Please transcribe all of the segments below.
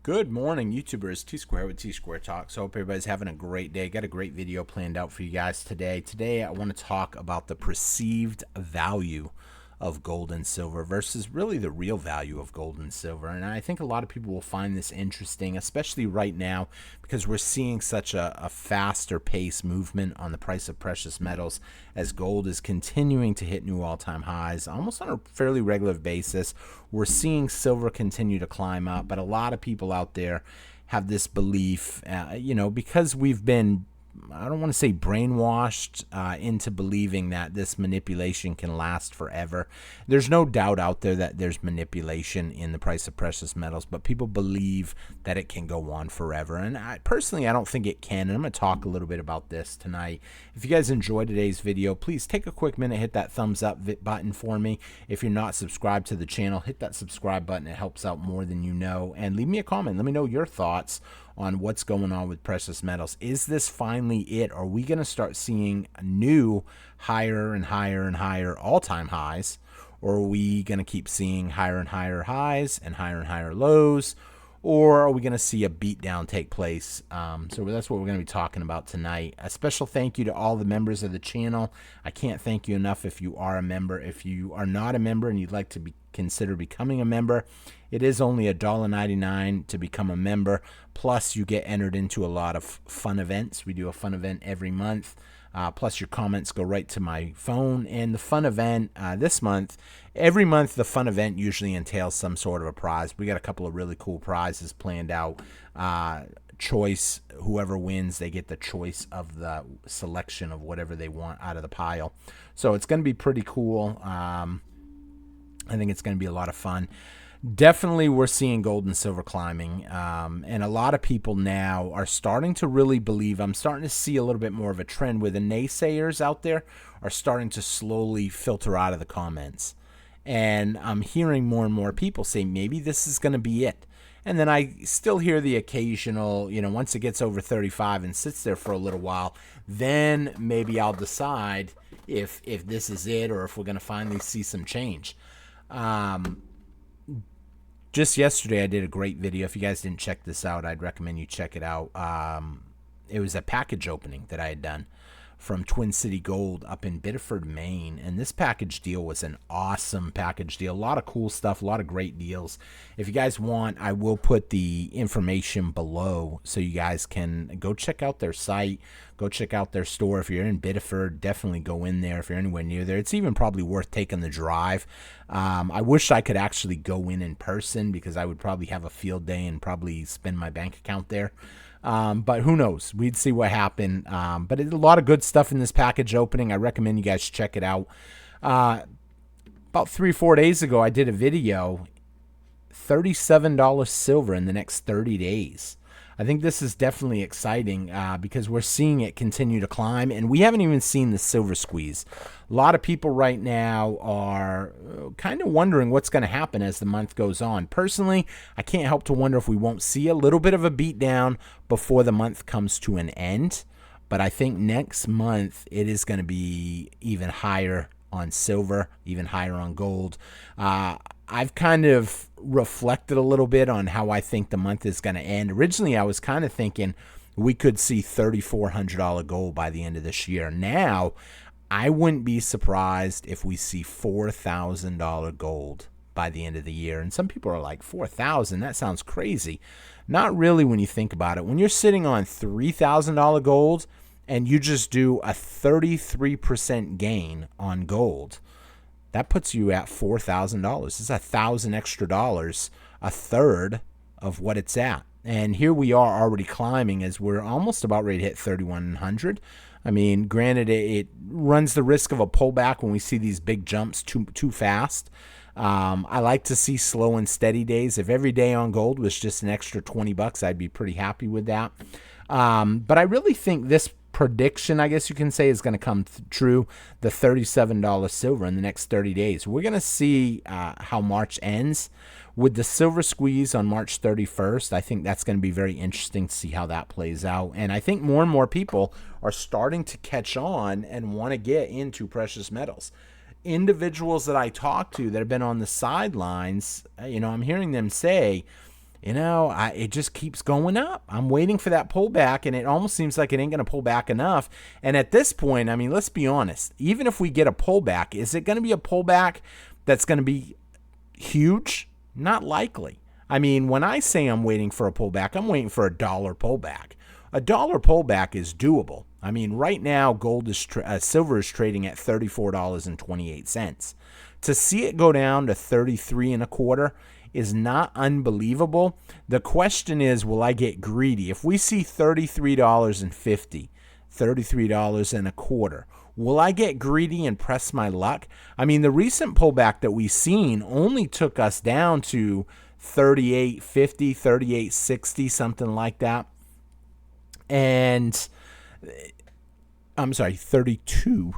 Good morning, YouTubers. T Square with T Square Talks. So hope everybody's having a great day. Got a great video planned out for you guys today. Today, I want to talk about the perceived value of gold and silver versus really the real value of gold and silver. And I think a lot of people will find this interesting, especially right now, because we're seeing such a faster pace movement on the price of precious metals as gold is continuing to hit new all-time highs almost on a fairly regular basis. We're seeing silver continue to climb up, but a lot of people out there have this belief, because we've been, I don't want to say brainwashed into believing that this manipulation can last forever. There's no doubt out there that there's manipulation in the price of precious metals, but people believe that it can go on forever. And personally, I don't think it can. And I'm going to talk a little bit about this tonight. If you guys enjoyed today's video, please take a quick minute, hit that thumbs up button for me. If you're not subscribed to the channel, hit that subscribe button. It helps out more than you know. And leave me a comment. Let me know your thoughts on what's going on with precious metals. Is this finally it? Are we going to start seeing new higher and higher and higher all-time highs? Or are we going to keep seeing higher and higher highs and higher lows? Or are we going to see a beatdown take place? So that's what we're going to be talking about tonight. A special thank you to all the members of the channel. I can't thank you enough if you are a member. If you are not a member and you'd like to consider becoming a member, it is only $1.99 to become a member. Plus, you get entered into a lot of fun events. We do a fun event every month. Plus, your comments go right to my phone. And the fun event this month, every month, the fun event usually entails some sort of a prize. We got a couple of really cool prizes planned out. Choice, whoever wins, they get the choice of the selection of whatever they want out of the pile. So it's going to be pretty cool. I think it's going to be a lot of fun. Definitely we're seeing gold and silver climbing, and a lot of people now are starting to really believe. I'm starting to see a little bit more of a trend where the naysayers out there are starting to slowly filter out of the comments, and I'm hearing more and more people say maybe this is going to be it. And then I still hear the occasional, once it gets over 35 and sits there for a little while, then maybe I'll decide if this is it or if we're going to finally see some change. Just yesterday, I did a great video. If you guys didn't check this out, I'd recommend you check it out. It was a package opening that I had done from Twin City Gold up in Biddeford, Maine. And this package deal was an awesome package deal. A lot of cool stuff, a lot of great deals. If you guys want, I will put the information below so you guys can go check out their site. Go check out their store. If you're in Biddeford, definitely go in there. If you're anywhere near there, it's even probably worth taking the drive. I wish I could actually go in person because I would probably have a field day and probably spend my bank account there. But who knows? We'd see what happened. But a lot of good stuff in this package opening. I recommend you guys check it out. About 3-4 days ago, I did a video, $37 silver in the next 30 days. I think this is definitely exciting because we're seeing it continue to climb, and we haven't even seen the silver squeeze. A lot of people right now are kind of wondering what's going to happen as the month goes on. Personally, I can't help to wonder if we won't see a little bit of a beatdown before the month comes to an end. But I think next month it is going to be even higher on silver, even higher on gold. I've kind of reflected a little bit on how I think the month is going to end. Originally, I was kind of thinking we could see $3,400 gold by the end of this year. Now, I wouldn't be surprised if we see $4,000 gold by the end of the year. And some people are like, 4,000? That sounds crazy. Not really when you think about it. When you're sitting on $3,000 gold and you just do a 33% gain on gold, that puts you at $4,000. It's $1,000 extra dollars, a third of what it's at. And here we are already climbing as we're almost about ready to hit 3,100. I mean, granted, it runs the risk of a pullback when we see these big jumps too fast. I like to see slow and steady days. If every day on gold was just an extra $20, I'd be pretty happy with that. But I really think this prediction, I guess you can say, is going to come true. The $37 silver in the next 30 days. We're going to see how March ends with the silver squeeze on March 31st. I think that's going to be very interesting to see how that plays out. And I think more and more people are starting to catch on and want to get into precious metals. Individuals that I talk to that have been on the sidelines, I'm hearing them say, it just keeps going up. I'm waiting for that pullback, and it almost seems like it ain't going to pull back enough. And at this point, I mean, let's be honest. Even if we get a pullback, is it going to be a pullback that's going to be huge? Not likely. I mean, when I say I'm waiting for a pullback, I'm waiting for a dollar pullback. A dollar pullback is doable. I mean, right now, silver is trading at $34.28. To see it go down to 33 and a quarter is not unbelievable. The question is, will I get greedy? If we see $33.50, $33 and a quarter, will I get greedy and press my luck? I mean, the recent pullback that we've seen only took us down to 38.50, 38.60, something like that. And I'm sorry, 32.60,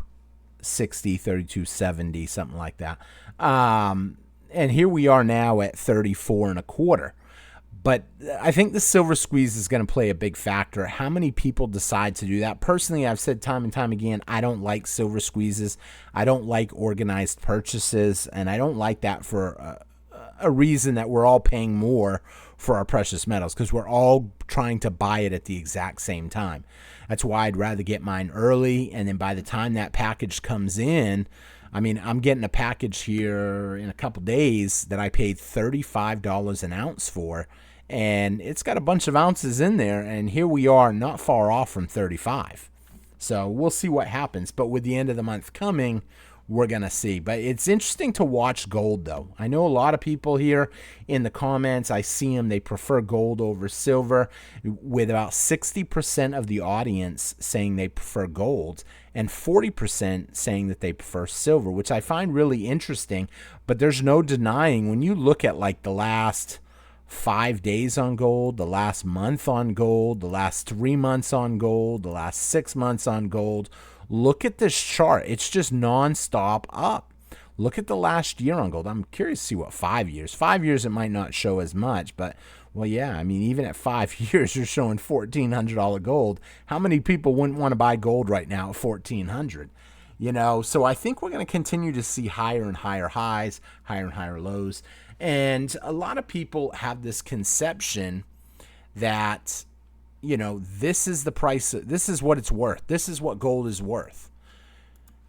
32.70, something like that. And here we are now at 34 and a quarter. But I think the silver squeeze is going to play a big factor. How many people decide to do that? Personally, I've said time and time again, I don't like silver squeezes. I don't like organized purchases, and I don't like that for a reason that we're all paying more for our precious metals, because we're all trying to buy it at the exact same time. That's why I'd rather get mine early, and then by the time that package comes in, I mean, I'm getting a package here in a couple days that I paid $35 an ounce for, and it's got a bunch of ounces in there, and here we are not far off from 35. So we'll see what happens, but with the end of the month coming, we're going to see. But it's interesting to watch gold, though. I know a lot of people here in the comments, I see them, they prefer gold over silver, with about 60% of the audience saying they prefer gold and 40% saying that they prefer silver, which I find really interesting. But there's no denying, when you look at like the last 5 days on gold, the last month on gold, the last 3 months on gold, the last 6 months on gold, look at this chart. It's just nonstop up. Look at the last year on gold. I'm curious to see what 5 years. 5 years, it might not show as much, but, well, yeah, I mean, even at 5 years, you're showing $1,400 gold. How many people wouldn't want to buy gold right now at $1,400? So I think we're going to continue to see higher and higher highs, higher and higher lows. And a lot of people have this conception that, this is the price, this is what it's worth. This is what gold is worth.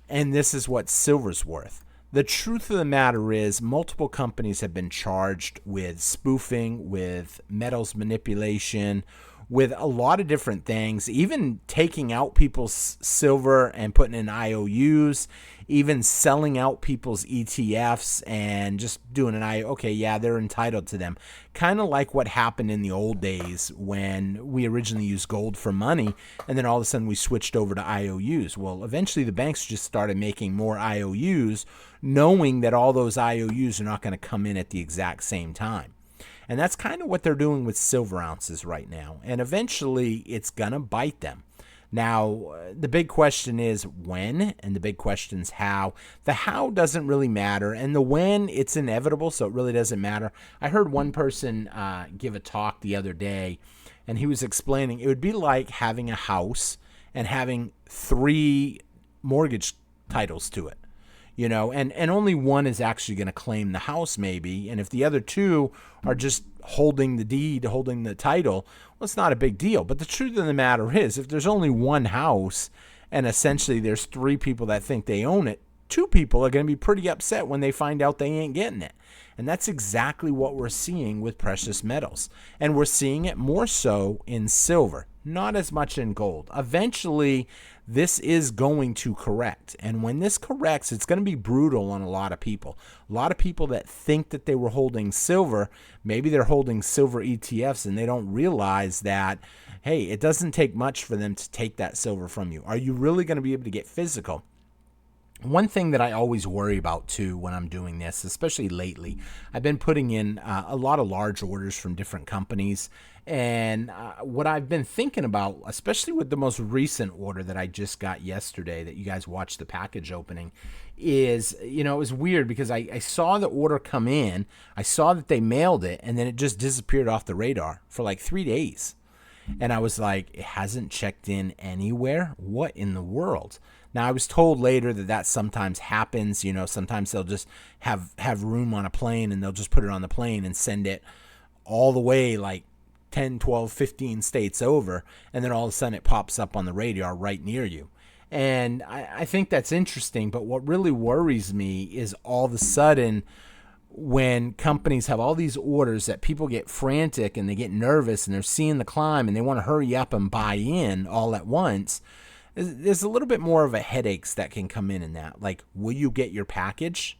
And this is what silver's worth. The truth of the matter is, multiple companies have been charged with spoofing, with metals manipulation, with a lot of different things, even taking out people's silver and putting in IOUs, even selling out people's ETFs and just doing okay, yeah, they're entitled to them. Kind of like what happened in the old days when we originally used gold for money, and then all of a sudden we switched over to IOUs. Well, eventually the banks just started making more IOUs, knowing that all those IOUs are not going to come in at the exact same time. And that's kind of what they're doing with silver ounces right now. And eventually it's going to bite them. Now, the big question is when, and the big question is how. The how doesn't really matter, and the when, it's inevitable, so it really doesn't matter. I heard one person give a talk the other day, and he was explaining it would be like having a house and having 3 mortgage titles to it. And only one is actually going to claim the house maybe. And if the other 2 are just holding the deed, holding the title, well, it's not a big deal. But the truth of the matter is, if there's only one house and essentially there's 3 people that think they own it, 2 people are going to be pretty upset when they find out they ain't getting it. And that's exactly what we're seeing with precious metals. And we're seeing it more so in silver, not as much in gold. Eventually, this is going to correct. And when this corrects, it's going to be brutal on a lot of people. A lot of people that think that they were holding silver, maybe they're holding silver ETFs and they don't realize that, hey, it doesn't take much for them to take that silver from you. Are you really going to be able to get physical? One thing that I always worry about, too, when I'm doing this, especially lately, I've been putting in a lot of large orders from different companies. And what I've been thinking about, especially with the most recent order that I just got yesterday that you guys watched the package opening, is, it was weird because I saw the order come in. I saw that they mailed it, and then it just disappeared off the radar for like 3 days. And I was like, it hasn't checked in anywhere? What in the world? Now, I was told later that sometimes happens. Sometimes they'll just have room on a plane and they'll just put it on the plane and send it all the way like 10, 12, 15 states over, and then all of a sudden it pops up on the radar right near you. And I think that's interesting, but what really worries me is all of a sudden when companies have all these orders that people get frantic and they get nervous and they're seeing the climb and they want to hurry up and buy in all at once, there's a little bit more of a headaches that can come in that. Like, will you get your package?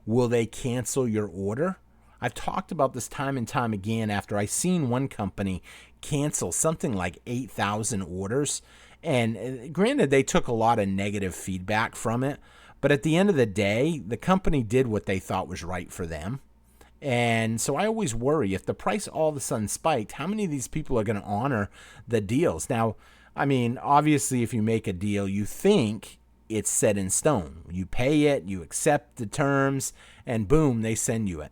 Will they cancel your order? I've talked about this time and time again after I seen one company cancel something like 8,000 orders. And granted, they took a lot of negative feedback from it. But at the end of the day, the company did what they thought was right for them. And so I always worry if the price all of a sudden spiked, how many of these people are going to honor the deals? Now, I mean, obviously, if you make a deal, you think it's set in stone. You pay it, you accept the terms, and boom, they send you it.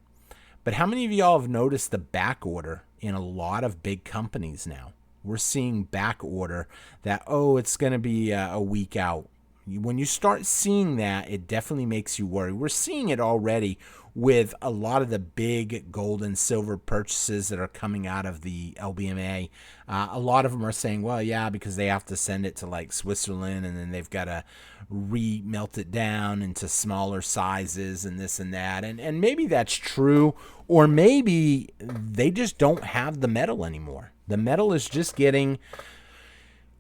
But how many of y'all have noticed the back order in a lot of big companies now? We're seeing back order that, oh, it's going to be a week out. When you start seeing that, it definitely makes you worry. We're seeing it already with a lot of the big gold and silver purchases that are coming out of the LBMA. A lot of them are saying, well, yeah, because they have to send it to like Switzerland and then they've got to remelt it down into smaller sizes and this and that. And maybe that's true, or maybe they just don't have the metal anymore. The metal is just getting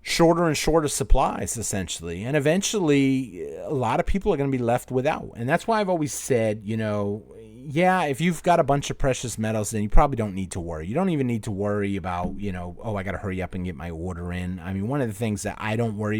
shorter and shorter supplies, essentially. And eventually, a lot of people are going to be left without. And that's why I've always said, yeah, if you've got a bunch of precious metals, then you probably don't need to worry. You don't even need to worry about, oh, I got to hurry up and get my order in. I mean, one of the things that I don't worry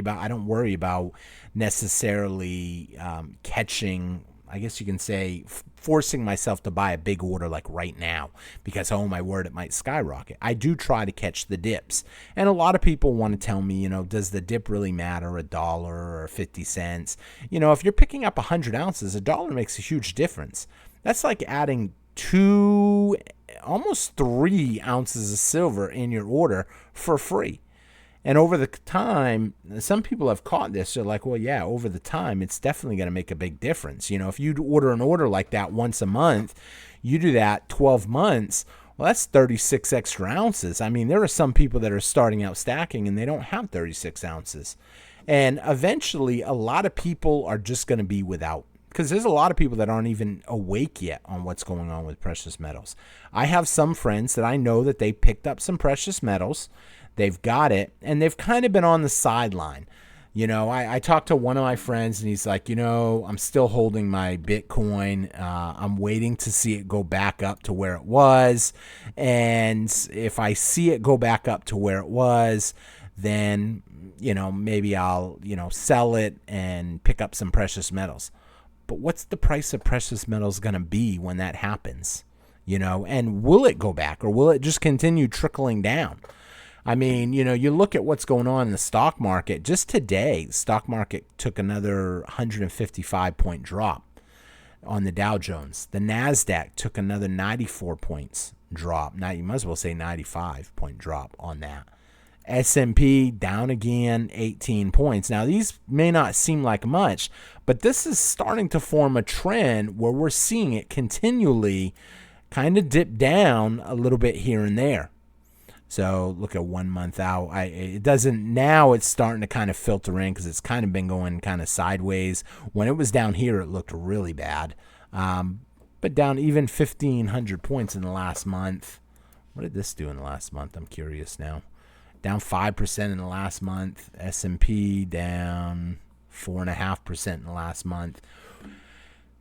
about necessarily catching, I guess you can say, forcing myself to buy a big order like right now because, oh my word, it might skyrocket. I do try to catch the dips. And a lot of people want to tell me, does the dip really matter, $1 or 50 cents? If you're picking up 100 ounces, $1 makes a huge difference. That's like adding 2, almost 3 ounces of silver in your order for free. And over the time, some people have caught this. They're like, well, yeah, over the time, it's definitely going to make a big difference. If you order an order like that once a month, you do that 12 months, well, that's 36 extra ounces. I mean, there are some people that are starting out stacking and they don't have 36 ounces. And eventually, a lot of people are just going to be without. Because there's a lot of people that aren't even awake yet on what's going on with precious metals. I have some friends that I know that they picked up some precious metals. They've got it, and they've kind of been on the sideline. I talked to one of my friends, and he's like, I'm still holding my Bitcoin. I'm waiting to see it go back up to where it was. And if I see it go back up to where it was, then, maybe I'll, sell it and pick up some precious metals. But what's the price of precious metals going to be when that happens? And will it go back, or will it just continue trickling down? I mean, you look at what's going on in the stock market. Just today, the stock market took another 155-point drop on the Dow Jones. The NASDAQ took another 94 points drop. Now, you might as well say 95-point drop on that. S&P down again 18 points. Now, these may not seem like much, but this is starting to form a trend where we're seeing it continually kind of dip down a little bit here and there. So look at 1 month out. Now it's starting to kind of filter in because it's kind of been going kind of sideways. When it was down here, it looked really bad. But down even 1,500 points in the last month. What did this do in the last month? I'm curious now. Down 5% in the last month. S&P down 4.5% in the last month.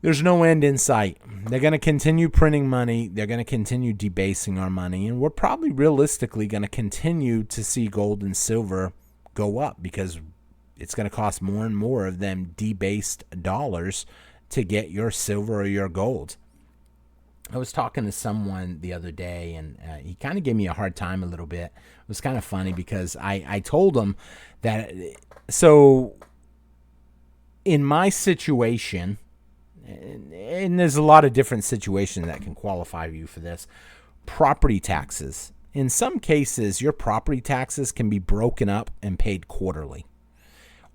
There's no end in sight. They're going to continue printing money. They're going to continue debasing our money. And we're probably realistically going to continue to see gold and silver go up because it's going to cost more and more of them debased dollars to get your silver or your gold. I was talking to someone the other day, and he kind of gave me a hard time a little bit. It was kind of funny because I told him that, so in my situation, and there's a lot of different situations that can qualify you for this, property taxes. In some cases, your property taxes can be broken up and paid quarterly,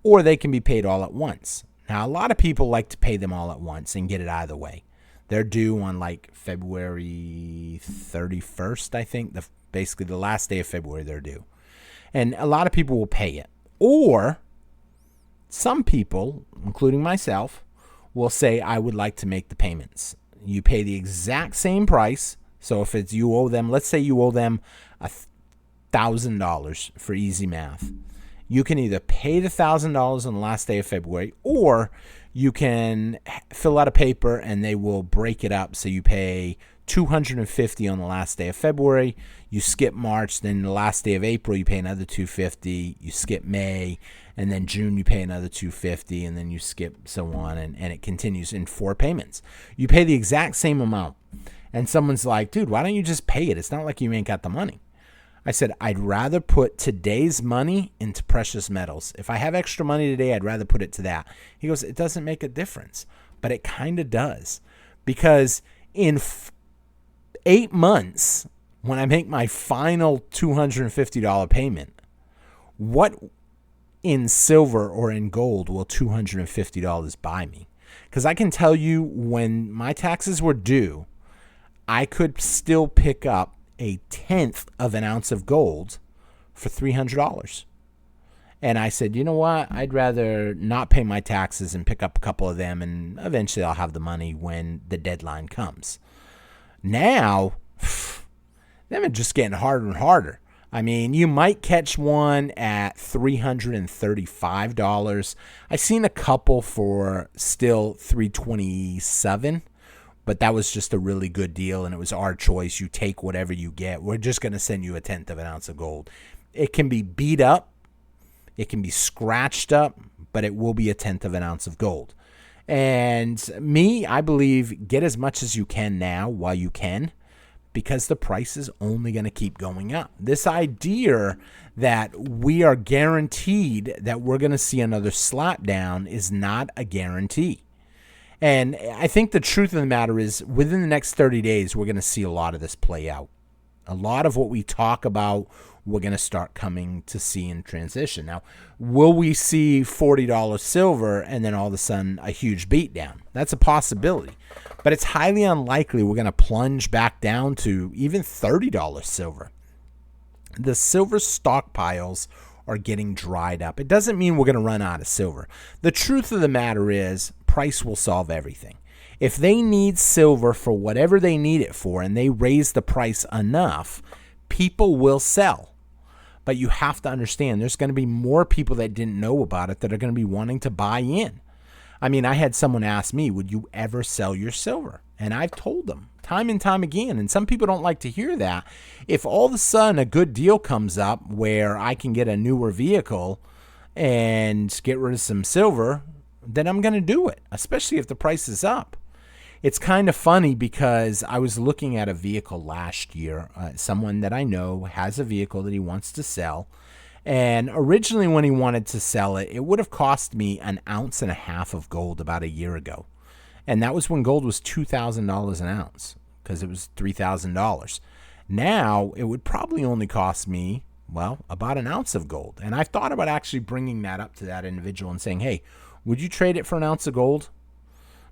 or they can be paid all at once. Now, a lot of people like to pay them all at once and get it out of the way. They're due on like February February 31st, I think. Basically the last day of February they're due. And a lot of people will pay it. Or some people, including myself, will say, I would like to make the payments. You pay the exact same price. So if it's you owe them, let's say you owe them $1,000 for easy math. You can either pay the $1,000 on the last day of February, or you can fill out a paper and they will break it up. So you pay $250 on the last day of February, you skip March, then the last day of April you pay another $250, you skip May, and then June you pay another $250, and then you skip so on, and it continues in 4 payments. You pay the exact same amount. And someone's like, dude, why don't you just pay it? It's not like you ain't got the money. I said, I'd rather put today's money into precious metals. If I have extra money today, I'd rather put it to that. He goes, it doesn't make a difference. But it kind of does. Because in 8 months, when I make my final $250 payment, what in silver or in gold will $250 buy me? Because I can tell you, when my taxes were due, I could still pick up a 1/10 of an ounce of gold for $300. And I said, you know what? I'd rather not pay my taxes and pick up a couple of them, and eventually I'll have the money when the deadline comes. Now, them are just getting harder and harder. I mean, you might catch one at $335. I've seen a couple for still $327. But that was just a really good deal, and it was our choice. You take whatever you get. We're just going to send you a 1/10 of an ounce of gold. It can be beat up. It can be scratched up, but it will be a 1/10 of an ounce of gold. And me, I believe, get as much as you can now while you can, because the price is only going to keep going up. This idea that we are guaranteed that we're going to see another slap down is not a guarantee. And I think the truth of the matter is, within the next 30 days, we're going to see a lot of this play out. A lot of what we talk about, we're going to start coming to see in transition. Now, will we see $40 silver and then all of a sudden a huge beatdown? That's a possibility. But it's highly unlikely we're going to plunge back down to even $30 silver. The silver stockpiles are getting dried up. It doesn't mean we're going to run out of silver. The truth of the matter is, price will solve everything. If they need silver for whatever they need it for, and they raise the price enough, people will sell. But you have to understand, there's going to be more people that didn't know about it that are going to be wanting to buy in. I mean, I had someone ask me, would you ever sell your silver? And I've told them time and time again, and some people don't like to hear that. If all of a sudden a good deal comes up where I can get a newer vehicle and get rid of some silver, then I'm going to do it, especially if the price is up. It's kind of funny because I was looking at a vehicle last year. Someone that I know has a vehicle that he wants to sell. And originally when he wanted to sell it, it would have cost me 1.5 ounces of gold about a year ago. And that was when gold was $2,000 an ounce, because it was $3,000. Now it would probably only cost me, well, about 1 ounce of gold. And I've thought about actually bringing that up to that individual and saying, hey, would you trade it for 1 ounce of gold?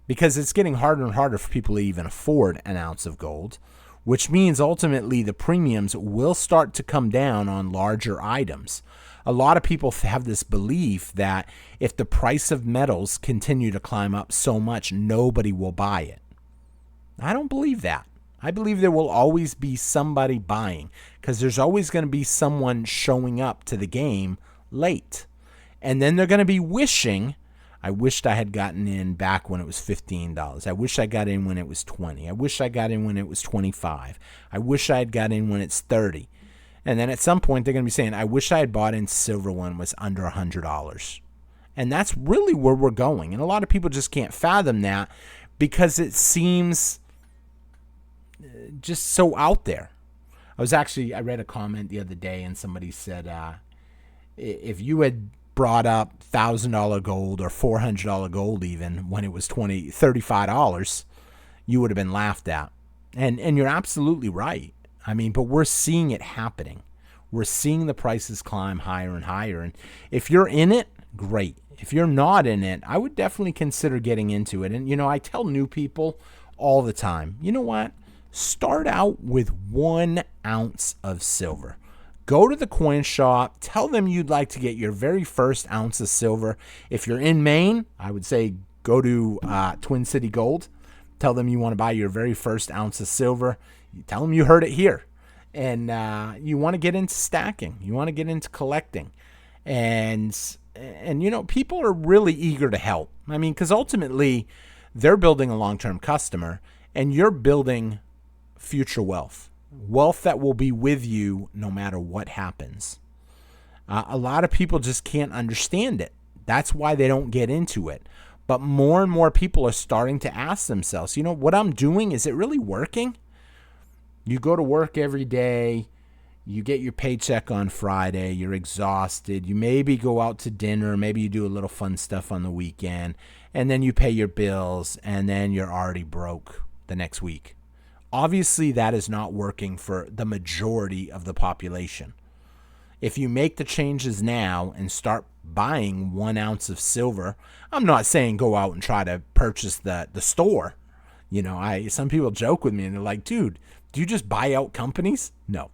Because it's getting harder and harder for people to even afford 1 ounce of gold, which means ultimately the premiums will start to come down on larger items. A lot of people have this belief that if the price of metals continue to climb up so much, nobody will buy it. I don't believe that. I believe there will always be somebody buying, because there's always going to be someone showing up to the game late. And then they're going to be wishing, I wished I had gotten in back when it was $15. I wish I got in when it was $20. I wish I got in when it was $25. I wish I had got in when it's $30. And then at some point they're going to be saying, I wish I had bought in silver when it was under $100. And that's really where we're going. And a lot of people just can't fathom that, because it seems just so out there. I read a comment the other day, and somebody said, if you had brought up $1,000 gold or $400 gold even when it was $35, you would have been laughed at. And you're absolutely right. I mean, but we're seeing it happening. We're seeing the prices climb higher and higher. And if you're in it, great. If you're not in it, I would definitely consider getting into it. And, I tell new people all the time, you know what? Start out with 1 ounce of silver. Go to the coin shop. Tell them you'd like to get your very first ounce of silver. If you're in Maine, I would say go to Twin City Gold. Tell them you want to buy your very first ounce of silver. You tell them you heard it here. And you want to get into stacking. You want to get into collecting. And people are really eager to help. I mean, because ultimately, they're building a long-term customer, and you're building future wealth that will be with you no matter what happens. A lot of people just can't understand it. That's why they don't get into it. But more and more people are starting to ask themselves, what I'm doing, is it really working? You go to work every day. You get your paycheck on Friday. You're exhausted. You maybe go out to dinner. Maybe you do a little fun stuff on the weekend. And then you pay your bills. And then you're already broke the next week. Obviously, that is not working for the majority of the population. If you make the changes now and start buying 1 ounce of silver, I'm not saying go out and try to purchase the store. Some people joke with me and they're like, dude, do you just buy out companies? No,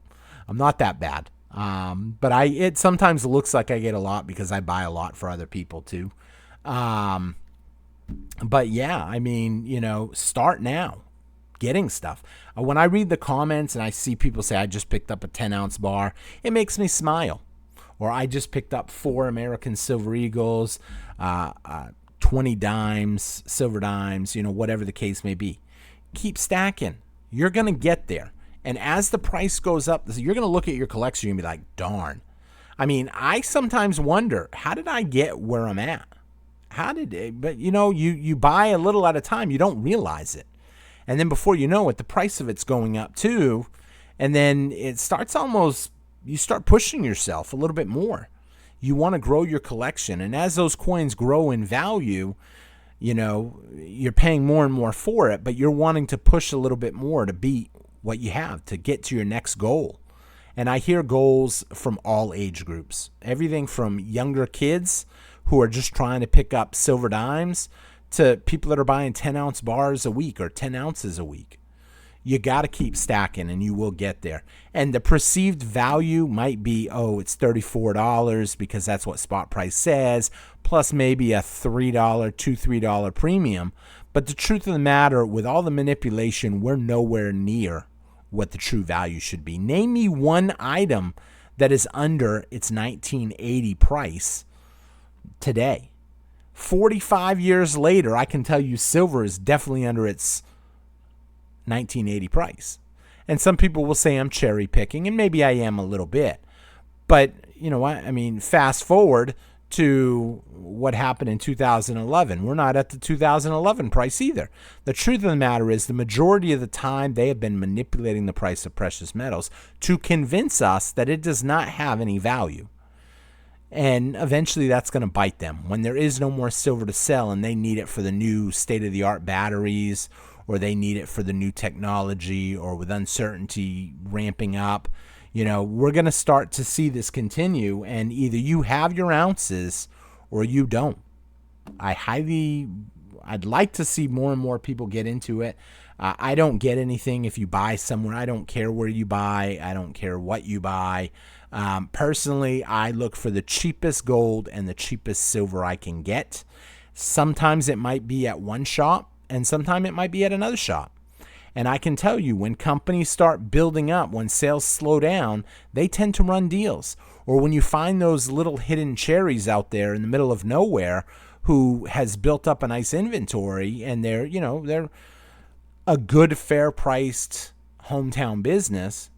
I'm not that bad. But it sometimes looks like I get a lot because I buy a lot for other people too. But yeah, start now. Getting stuff. When I read the comments and I see people say, I just picked up a 10-ounce bar, it makes me smile. Or I just picked up 4 American Silver Eagles, 20 dimes, silver dimes, whatever the case may be. Keep stacking. You're going to get there. And as the price goes up, you're going to look at your collection and be like, darn. I sometimes wonder, how did I get where I'm at? But you buy a little at a time. You don't realize it. And then before you know it, the price of it's going up too. And then it starts you start pushing yourself a little bit more. You want to grow your collection. And as those coins grow in value, you're paying more and more for it, but you're wanting to push a little bit more to beat what you have, to get to your next goal. And I hear goals from all age groups. Everything from younger kids who are just trying to pick up silver dimes to people that are buying 10-ounce bars a week or 10 ounces a week. You got to keep stacking and you will get there. And the perceived value might be, it's $34 because that's what spot price says, plus maybe a $3 premium. But the truth of the matter, with all the manipulation, we're nowhere near what the true value should be. Name me one item that is under its 1980 price today. 45 years later, I can tell you silver is definitely under its 1980 price. And some people will say I'm cherry picking, and maybe I am a little bit. But, fast forward to what happened in 2011. We're not at the 2011 price either. The truth of the matter is the majority of the time they have been manipulating the price of precious metals to convince us that it does not have any value. And eventually that's going to bite them. When there is no more silver to sell and they need it for the new state-of-the-art batteries, or they need it for the new technology, or with uncertainty ramping up, we're going to start to see this continue, and either you have your ounces or you don't. I'd like to see more and more people get into it. I don't get anything if you buy somewhere. I don't care where you buy. I don't care what you buy. Personally, I look for the cheapest gold and the cheapest silver I can get. Sometimes it might be at one shop, and sometimes it might be at another shop. And I can tell you, when companies start building up, when sales slow down, they tend to run deals. Or when you find those little hidden cherries out there in the middle of nowhere who has built up a nice inventory, and they're a good, fair-priced hometown business,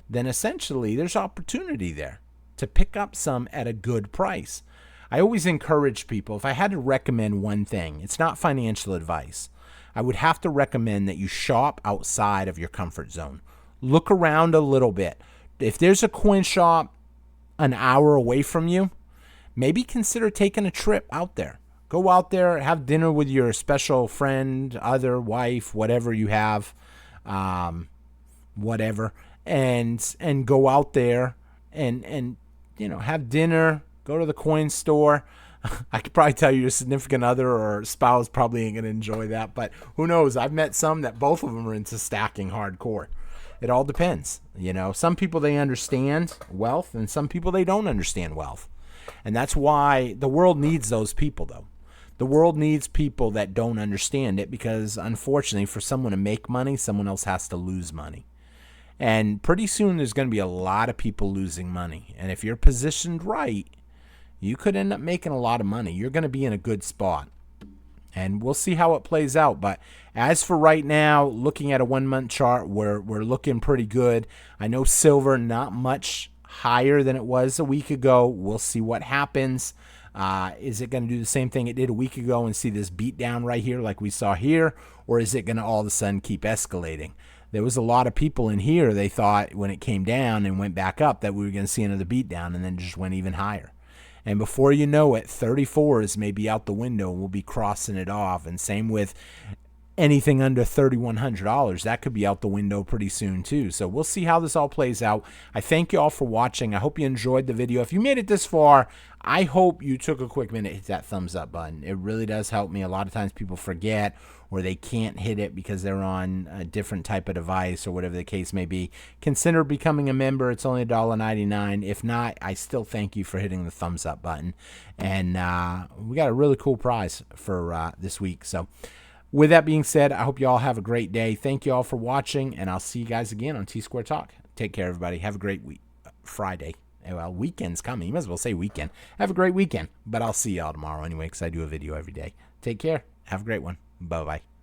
then essentially there's opportunity there to pick up some at a good price. I always encourage people, if I had to recommend one thing, it's not financial advice. I would have to recommend that you shop outside of your comfort zone. Look around a little bit. If there's a coin shop an hour away from you, maybe consider taking a trip out there. Go out there, have dinner with your special friend, other, wife, whatever you have, whatever, and go out there and have dinner, go to the coin store, I could probably tell you your significant other or spouse probably ain't going to enjoy that, but who knows? I've met some that both of them are into stacking hardcore. It all depends. Some people, they understand wealth, and some people, they don't understand wealth. And that's why the world needs those people, though. The world needs people that don't understand it, because unfortunately, for someone to make money, someone else has to lose money. And pretty soon there's going to be a lot of people losing money. And if you're positioned right, you could end up making a lot of money. You're going to be in a good spot. And we'll see how it plays out. But as for right now, looking at a 1 month chart, we're looking pretty good. I know silver not much higher than it was a week ago. We'll see what happens. Is it going to do the same thing it did a week ago and see this beat down right here like we saw here? Or is it going to all of a sudden keep escalating? There was a lot of people in here, they thought when it came down and went back up that we were going to see another beat down, and then just went even higher. And before you know it, 34s may be out the window, and we'll be crossing it off. And same with anything under $3,100. That could be out the window pretty soon too. So we'll see how this all plays out. I thank you all for watching. I hope you enjoyed the video. If you made it this far, I hope you took a quick minute to hit that thumbs up button. It really does help me. A lot of times people forget, or they can't hit it because they're on a different type of device or whatever the case may be. Consider becoming a member. It's only $1.99. If not, I still thank you for hitting the thumbs up button. And we got a really cool prize for this week. So with that being said, I hope you all have a great day. Thank you all for watching, and I'll see you guys again on T-Square Talk. Take care, everybody. Have a great week. Friday. Well, weekend's coming. You might as well say weekend. Have a great weekend, but I'll see y'all tomorrow anyway, because I do a video every day. Take care. Have a great one. Bye-bye.